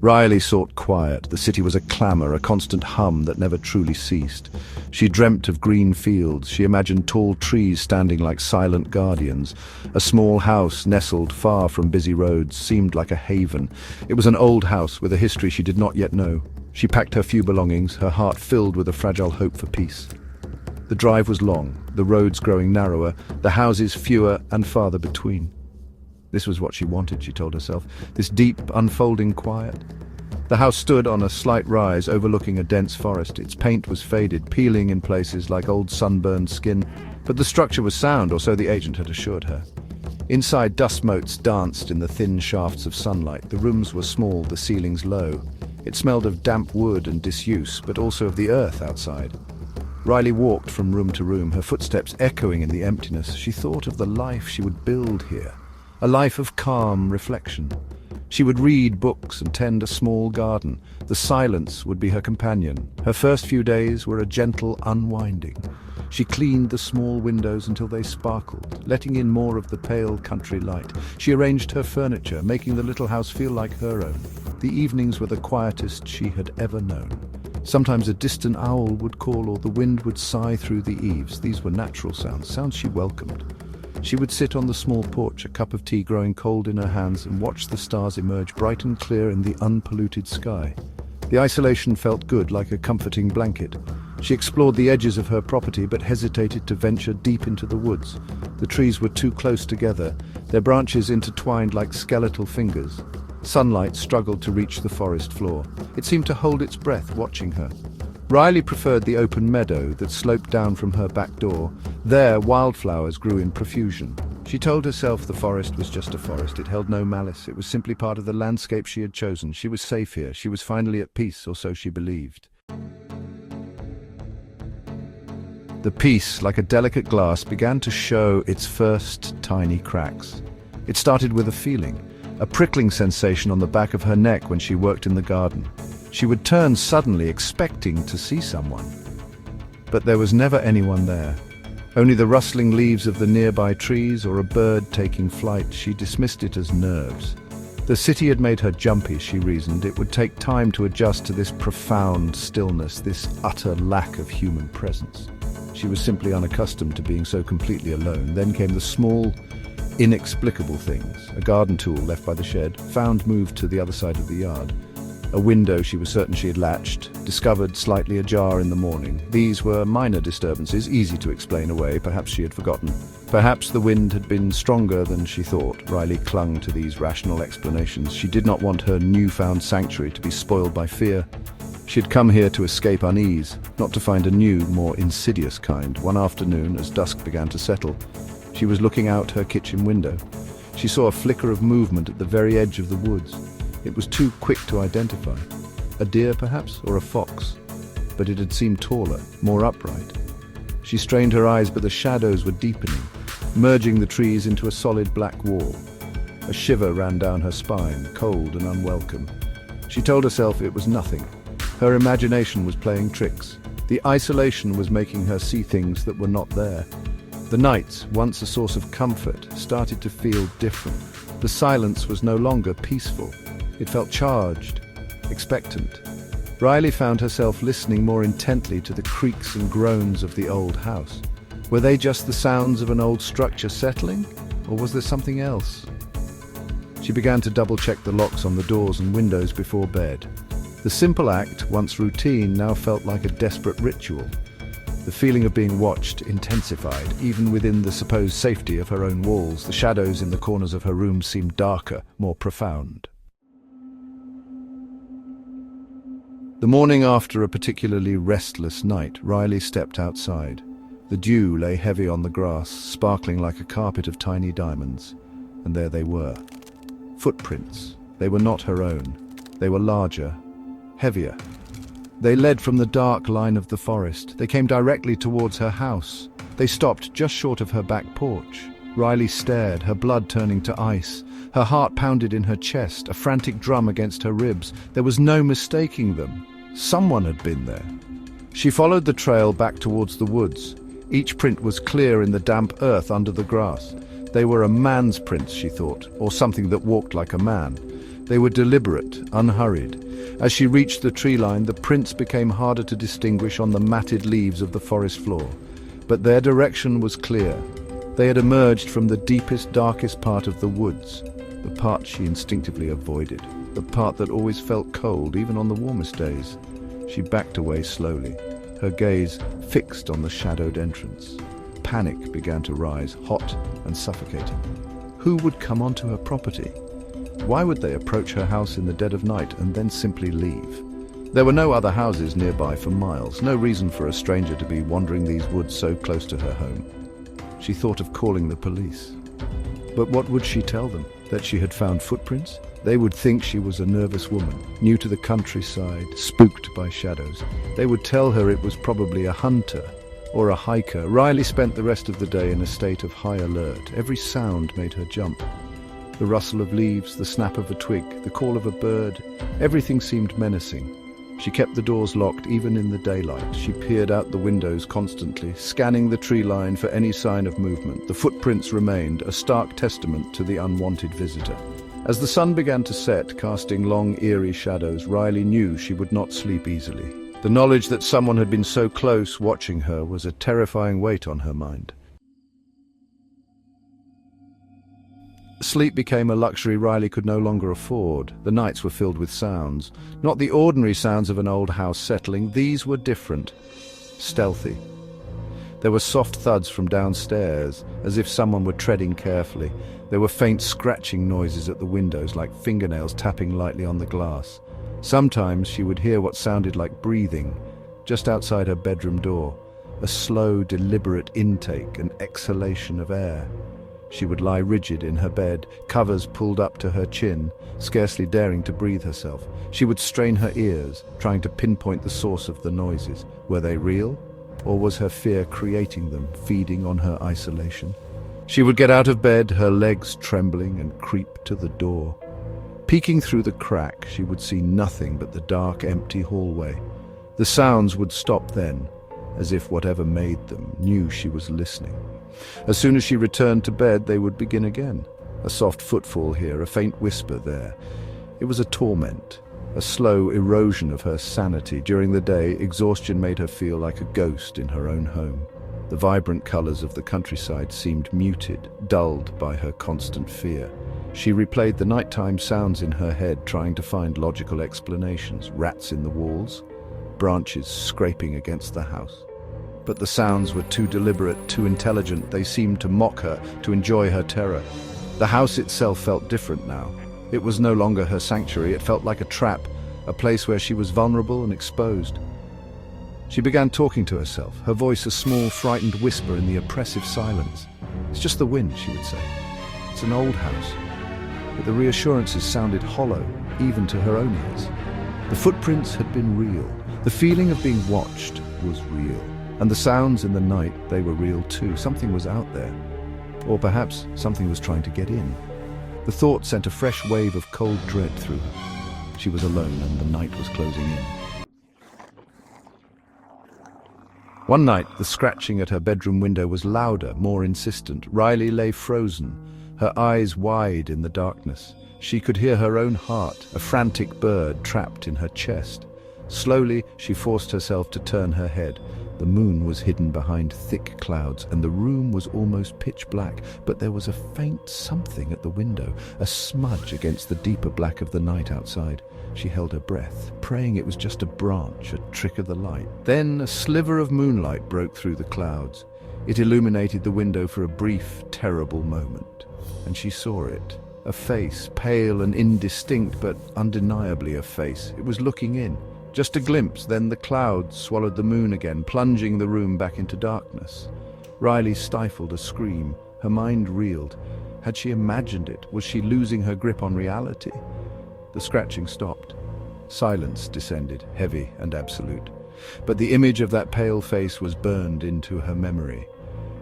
Riley sought quiet. The city was a clamor, a constant hum that never truly ceased. She dreamt of green fields. She imagined tall trees standing like silent guardians. A small house nestled far from busy roads seemed like a haven. It was an old house with a history she did not yet know. She packed her few belongings, her heart filled with a fragile hope for peace. The drive was long, the roads growing narrower, the houses fewer and farther between. This was what she wanted, she told herself, this deep, unfolding quiet. The house stood on a slight rise overlooking a dense forest. Its paint was faded, peeling in places like old sunburned skin, but the structure was sound, or so the agent had assured her. Inside, dust motes danced in the thin shafts of sunlight. The rooms were small, the ceilings low. It smelled of damp wood and disuse, but also of the earth outside. Riley walked from room to room, her footsteps echoing in the emptiness. She thought of the life she would build here. A life of calm reflection. She would read books and tend a small garden. The silence would be her companion. Her first few days were a gentle unwinding. She cleaned the small windows until they sparkled, letting in more of the pale country light. She arranged her furniture, making the little house feel like her own. The evenings were the quietest she had ever known. Sometimes a distant owl would call or the wind would sigh through the eaves. These were natural sounds, sounds she welcomed. She would sit on the small porch, a cup of tea growing cold in her hands, and watch the stars emerge bright and clear in the unpolluted sky. The isolation felt good, like a comforting blanket. She explored the edges of her property but hesitated to venture deep into the woods. The trees were too close together, their branches intertwined like skeletal fingers. Sunlight struggled to reach the forest floor. It seemed to hold its breath, watching her. Riley preferred the open meadow that sloped down from her back door. There, wildflowers grew in profusion. She told herself the forest was just a forest. It held no malice. It was simply part of the landscape she had chosen. She was safe here. She was finally at peace, or so she believed. The peace, like a delicate glass, began to show its first tiny cracks. It started with a feeling, a prickling sensation on the back of her neck when she worked in the garden. She would turn suddenly, expecting to see someone. But there was never anyone there. Only the rustling leaves of the nearby trees or a bird taking flight. She dismissed it as nerves. The city had made her jumpy, she reasoned. It would take time to adjust to this profound stillness, this utter lack of human presence. She was simply unaccustomed to being so completely alone. Then came the small, inexplicable things. A garden tool left by the shed, found moved to the other side of the yard. A window she was certain she had latched, discovered slightly ajar in the morning. These were minor disturbances, easy to explain away. Perhaps she had forgotten. Perhaps the wind had been stronger than she thought. Riley clung to these rational explanations. She did not want her newfound sanctuary to be spoiled by fear. She had come here to escape unease, not to find a new, more insidious kind. One afternoon, as dusk began to settle, she was looking out her kitchen window. She saw a flicker of movement at the very edge of the woods. It was too quick to identify. A deer, perhaps, or a fox. But it had seemed taller, more upright. She strained her eyes, but the shadows were deepening, merging the trees into a solid black wall. A shiver ran down her spine, cold and unwelcome. She told herself it was nothing. Her imagination was playing tricks. The isolation was making her see things that were not there. The nights, once a source of comfort, started to feel different. The silence was no longer peaceful. It felt charged, expectant. Riley found herself listening more intently to the creaks and groans of the old house. Were they just the sounds of an old structure settling, or was there something else? She began to double-check the locks on the doors and windows before bed. The simple act, once routine, now felt like a desperate ritual. The feeling of being watched intensified, even within the supposed safety of her own walls. The shadows in the corners of her room seemed darker, more profound. The morning after a particularly restless night, Riley stepped outside. The dew lay heavy on the grass, sparkling like a carpet of tiny diamonds. And there they were. Footprints. They were not her own. They were larger, heavier. They led from the dark line of the forest. They came directly towards her house. They stopped just short of her back porch. Riley stared, her blood turning to ice. Her heart pounded in her chest, a frantic drum against her ribs. There was no mistaking them. Someone had been there. She followed the trail back towards the woods. Each print was clear in the damp earth under the grass. They were a man's prints, she thought, or something that walked like a man. They were deliberate, unhurried. As she reached the tree line, the prints became harder to distinguish on the matted leaves of the forest floor. But their direction was clear. They had emerged from the deepest, darkest part of the woods, the part she instinctively avoided, the part that always felt cold, even on the warmest days. She backed away slowly, her gaze fixed on the shadowed entrance. Panic began to rise, hot and suffocating. Who would come onto her property? Why would they approach her house in the dead of night and then simply leave? There were no other houses nearby for miles, no reason for a stranger to be wandering these woods so close to her home. She thought of calling the police. But what would she tell them? That she had found footprints? They would think she was a nervous woman, new to the countryside, spooked by shadows. They would tell her it was probably a hunter or a hiker. Riley spent the rest of the day in a state of high alert. Every sound made her jump. The rustle of leaves, the snap of a twig, the call of a bird, everything seemed menacing. She kept the doors locked even in the daylight. She peered out the windows constantly, scanning the tree line for any sign of movement. The footprints remained, a stark testament to the unwanted visitor. As the sun began to set, casting long, eerie shadows, Riley knew she would not sleep easily. The knowledge that someone had been so close watching her was a terrifying weight on her mind. Sleep became a luxury Riley could no longer afford. The nights were filled with sounds. Not the ordinary sounds of an old house settling, these were different, stealthy. There were soft thuds from downstairs, as if someone were treading carefully. There were faint scratching noises at the windows, like fingernails tapping lightly on the glass. Sometimes she would hear what sounded like breathing, just outside her bedroom door, a slow, deliberate intake and exhalation of air. She would lie rigid in her bed, covers pulled up to her chin, scarcely daring to breathe herself. She would strain her ears, trying to pinpoint the source of the noises. Were they real? Or was her fear creating them, feeding on her isolation? She would get out of bed, her legs trembling, and creep to the door. Peeking through the crack, she would see nothing but the dark, empty hallway. The sounds would stop then, as if whatever made them knew she was listening. As soon as she returned to bed, they would begin again. A soft footfall here, a faint whisper there. It was a torment, a slow erosion of her sanity. During the day, exhaustion made her feel like a ghost in her own home. The vibrant colors of the countryside seemed muted, dulled by her constant fear. She replayed the nighttime sounds in her head, trying to find logical explanations. Rats in the walls, branches scraping against the house. But the sounds were too deliberate, too intelligent. They seemed to mock her, to enjoy her terror. The house itself felt different now. It was no longer her sanctuary. It felt like a trap, a place where she was vulnerable and exposed. She began talking to herself, her voice a small, frightened whisper in the oppressive silence. "It's just the wind," she would say. "It's an old house." But the reassurances sounded hollow, even to her own ears. The footprints had been real. The feeling of being watched was real. And the sounds in the night, they were real too. Something was out there. Or perhaps something was trying to get in. The thought sent a fresh wave of cold dread through her. She was alone and the night was closing in. One night, the scratching at her bedroom window was louder, more insistent. Riley lay frozen, her eyes wide in the darkness. She could hear her own heart, a frantic bird trapped in her chest. Slowly, she forced herself to turn her head. The moon was hidden behind thick clouds, and the room was almost pitch black, but there was a faint something at the window, a smudge against the deeper black of the night outside. She held her breath, praying it was just a branch, a trick of the light. Then a sliver of moonlight broke through the clouds. It illuminated the window for a brief, terrible moment, and she saw it. A face, pale and indistinct, but undeniably a face. It was looking in. Just a glimpse, then the clouds swallowed the moon again, plunging the room back into darkness. Riley stifled a scream. Her mind reeled. Had she imagined it? Was she losing her grip on reality? The scratching stopped. Silence descended, heavy and absolute. But the image of that pale face was burned into her memory.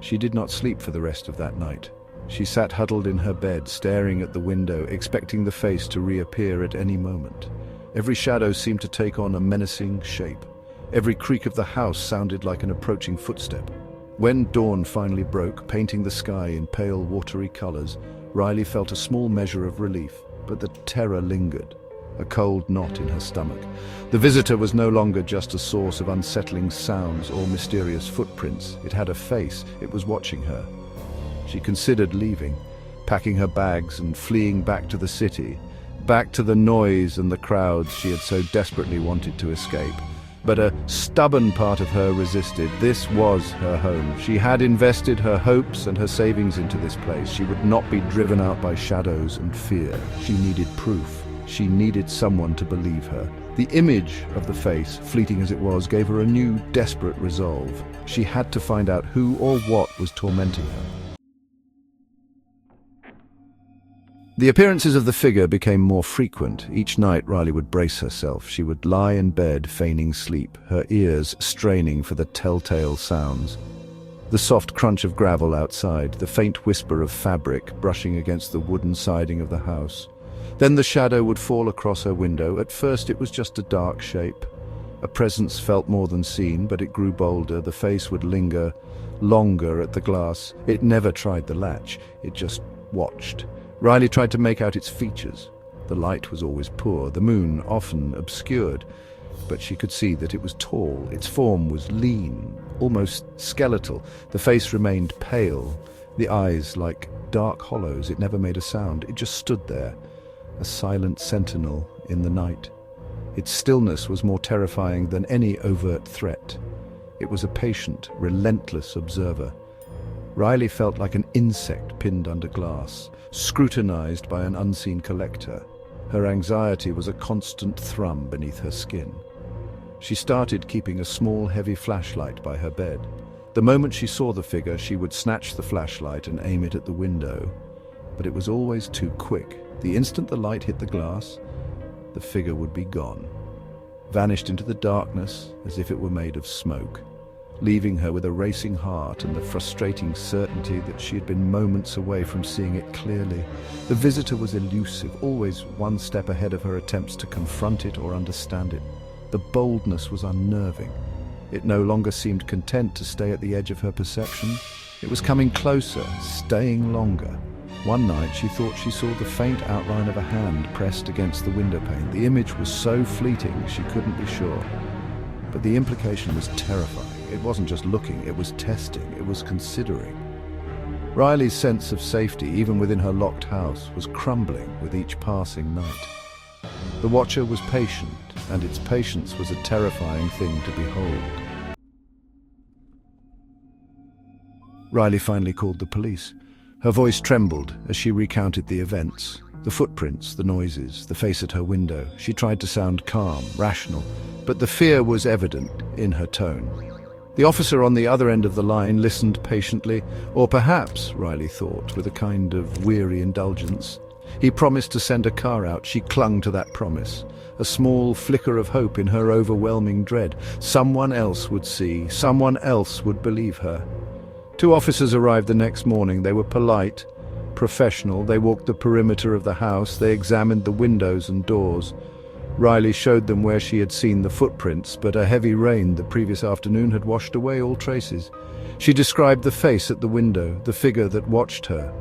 She did not sleep for the rest of that night. She sat huddled in her bed, staring at the window, expecting the face to reappear at any moment. Every shadow seemed to take on a menacing shape. Every creak of the house sounded like an approaching footstep. When dawn finally broke, painting the sky in pale, watery colors, Riley felt a small measure of relief, but the terror lingered, a cold knot in her stomach. The visitor was no longer just a source of unsettling sounds or mysterious footprints. It had a face. It was watching her. She considered leaving, packing her bags and fleeing back to the city, back to the noise and the crowds she had so desperately wanted to escape. But a stubborn part of her resisted. This was her home. She had invested her hopes and her savings into this place. She would not be driven out by shadows and fear. She needed proof. She needed someone to believe her. The image of the face, fleeting as it was, gave her a new, desperate resolve. She had to find out who or what was tormenting her. The appearances of the figure became more frequent. Each night Riley would brace herself. She would lie in bed, feigning sleep, her ears straining for the telltale sounds. The soft crunch of gravel outside, the faint whisper of fabric brushing against the wooden siding of the house. Then the shadow would fall across her window. At first it was just a dark shape. A presence felt more than seen, but it grew bolder. The face would linger longer at the glass. It never tried the latch. It just watched. Riley tried to make out its features. The light was always poor, the moon often obscured, but she could see that it was tall. Its form was lean, almost skeletal. The face remained pale, the eyes like dark hollows. It never made a sound. It just stood there, a silent sentinel in the night. Its stillness was more terrifying than any overt threat. It was a patient, relentless observer. Riley felt like an insect pinned under glass, scrutinized by an unseen collector. Her anxiety was a constant thrum beneath her skin. She started keeping a small, heavy flashlight by her bed. The moment she saw the figure, she would snatch the flashlight and aim it at the window. But it was always too quick. The instant the light hit the glass, the figure would be gone, vanished into the darkness as if it were made of smoke, leaving her with a racing heart and the frustrating certainty that she had been moments away from seeing it clearly. The visitor was elusive, always one step ahead of her attempts to confront it or understand it. The boldness was unnerving. It no longer seemed content to stay at the edge of her perception. It was coming closer, staying longer. One night she thought she saw the faint outline of a hand pressed against the window pane. The image was so fleeting she couldn't be sure. But the implication was terrifying. It wasn't just looking, it was testing, it was considering. Riley's sense of safety, even within her locked house, was crumbling with each passing night. The watcher was patient, and its patience was a terrifying thing to behold. Riley finally called the police. Her voice trembled as she recounted the events, the footprints, the noises, the face at her window. She tried to sound calm, rational, but the fear was evident in her tone. The officer on the other end of the line listened patiently, or perhaps, Riley thought, with a kind of weary indulgence. He promised to send a car out. She clung to that promise, a small flicker of hope in her overwhelming dread. Someone else would see, someone else would believe her. 2 officers arrived the next morning. They were polite, professional. They walked the perimeter of the house. They examined the windows and doors. Riley showed them where she had seen the footprints, but a heavy rain the previous afternoon had washed away all traces. She described the face at the window, the figure that watched her.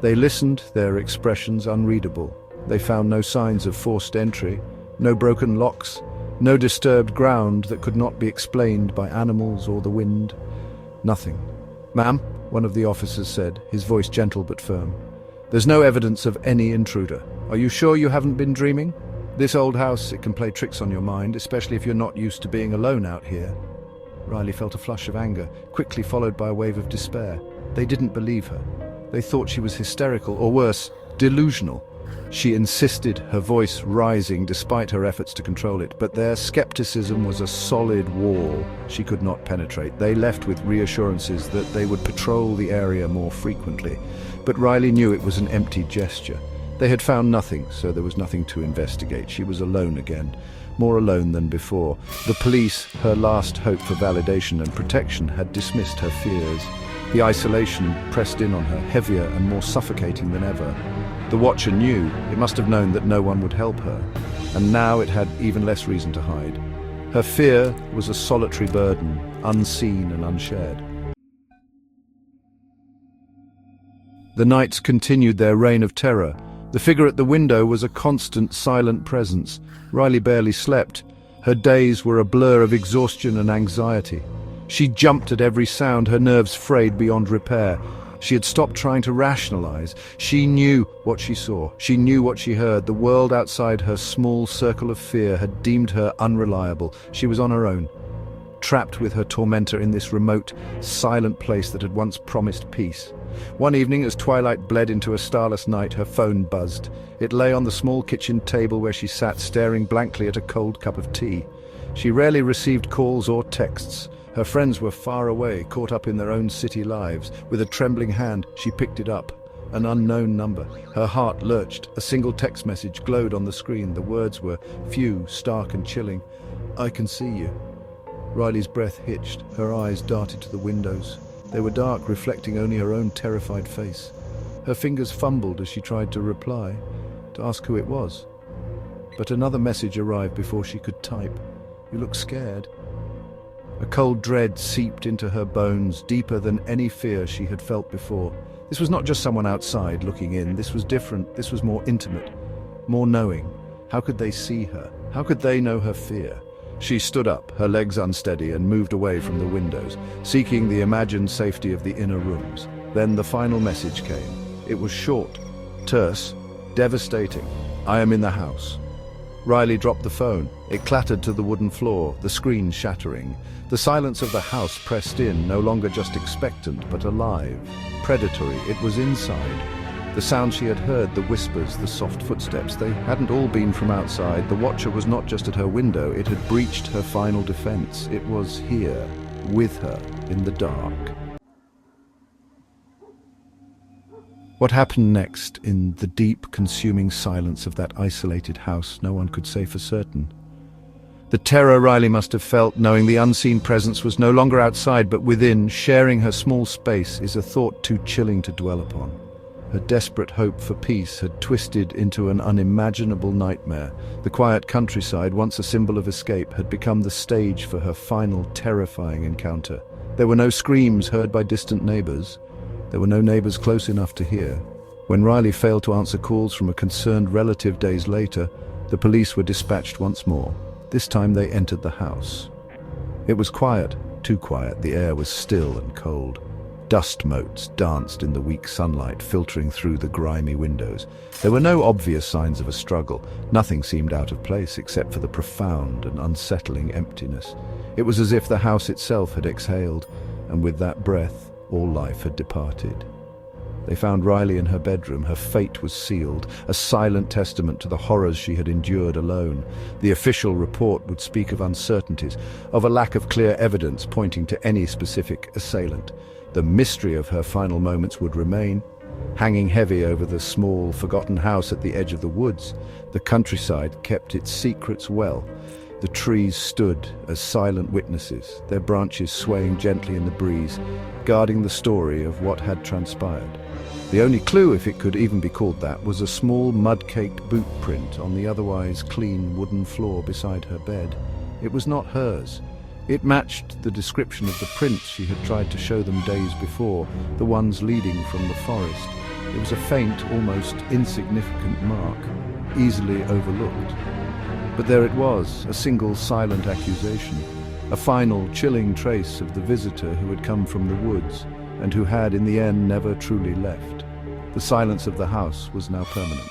They listened, their expressions unreadable. They found no signs of forced entry, no broken locks, no disturbed ground that could not be explained by animals or the wind. Nothing. "Ma'am," one of the officers said, his voice gentle but firm, "there's no evidence of any intruder. Are you sure you haven't been dreaming? This old house, it can play tricks on your mind, especially if you're not used to being alone out here." Riley felt a flush of anger, quickly followed by a wave of despair. They didn't believe her. They thought she was hysterical, or worse, delusional. She insisted, her voice rising despite her efforts to control it, but their skepticism was a solid wall she could not penetrate. They left with reassurances that they would patrol the area more frequently, but Riley knew it was an empty gesture. They had found nothing, so there was nothing to investigate. She was alone again, more alone than before. The police, her last hope for validation and protection, had dismissed her fears. The isolation pressed in on her, heavier and more suffocating than ever. The watcher knew, it must have known that no one would help her, and now it had even less reason to hide. Her fear was a solitary burden, unseen and unshared. The nights continued their reign of terror. The figure at the window was a constant, silent presence. Riley barely slept. Her days were a blur of exhaustion and anxiety. She jumped at every sound, her nerves frayed beyond repair. She had stopped trying to rationalize. She knew what she saw. She knew what she heard. The world outside her small circle of fear had deemed her unreliable. She was on her own, trapped with her tormentor in this remote, silent place that had once promised peace. One evening, as twilight bled into a starless night, her phone buzzed. It lay on the small kitchen table where she sat, staring blankly at a cold cup of tea. She rarely received calls or texts. Her friends were far away, caught up in their own city lives. With a trembling hand, she picked it up. An unknown number. Her heart lurched. A single text message glowed on the screen. The words were few, stark and chilling. "I can see you." Riley's breath hitched. Her eyes darted to the windows. They were dark, reflecting only her own terrified face. Her fingers fumbled as she tried to reply, to ask who it was. But another message arrived before she could type. "You look scared." A cold dread seeped into her bones, deeper than any fear she had felt before. This was not just someone outside looking in. This was different. This was more intimate, more knowing. How could they see her? How could they know her fear? She stood up, her legs unsteady, and moved away from the windows, seeking the imagined safety of the inner rooms. Then the final message came. It was short, terse, devastating. "I am in the house." Riley dropped the phone. It clattered to the wooden floor, the screen shattering. The silence of the house pressed in, no longer just expectant, but alive, predatory. It was inside. The sounds she had heard, the whispers, the soft footsteps, they hadn't all been from outside. The watcher was not just at her window, it had breached her final defense. It was here, with her, in the dark. What happened next, in the deep, consuming silence of that isolated house, no one could say for certain. The terror Riley must have felt, knowing the unseen presence was no longer outside but within, sharing her small space, is a thought too chilling to dwell upon. Her desperate hope for peace had twisted into an unimaginable nightmare. The quiet countryside, once a symbol of escape, had become the stage for her final terrifying encounter. There were no screams heard by distant neighbors. There were no neighbors close enough to hear. When Riley failed to answer calls from a concerned relative days later, the police were dispatched once more. This time they entered the house. It was quiet, too quiet. The air was still and cold. Dust motes danced in the weak sunlight, filtering through the grimy windows. There were no obvious signs of a struggle. Nothing seemed out of place except for the profound and unsettling emptiness. It was as if the house itself had exhaled, and with that breath, all life had departed. They found Riley in her bedroom. Her fate was sealed, a silent testament to the horrors she had endured alone. The official report would speak of uncertainties, of a lack of clear evidence pointing to any specific assailant. The mystery of her final moments would remain, hanging heavy over the small, forgotten house at the edge of the woods. The countryside kept its secrets well. The trees stood as silent witnesses, their branches swaying gently in the breeze, guarding the story of what had transpired. The only clue, if it could even be called that, was a small mud-caked boot print on the otherwise clean wooden floor beside her bed. It was not hers. It matched the description of the prints she had tried to show them days before, the ones leading from the forest. It was a faint, almost insignificant mark, easily overlooked. But there it was, a single silent accusation, a final chilling trace of the visitor who had come from the woods and who had in the end never truly left. The silence of the house was now permanent.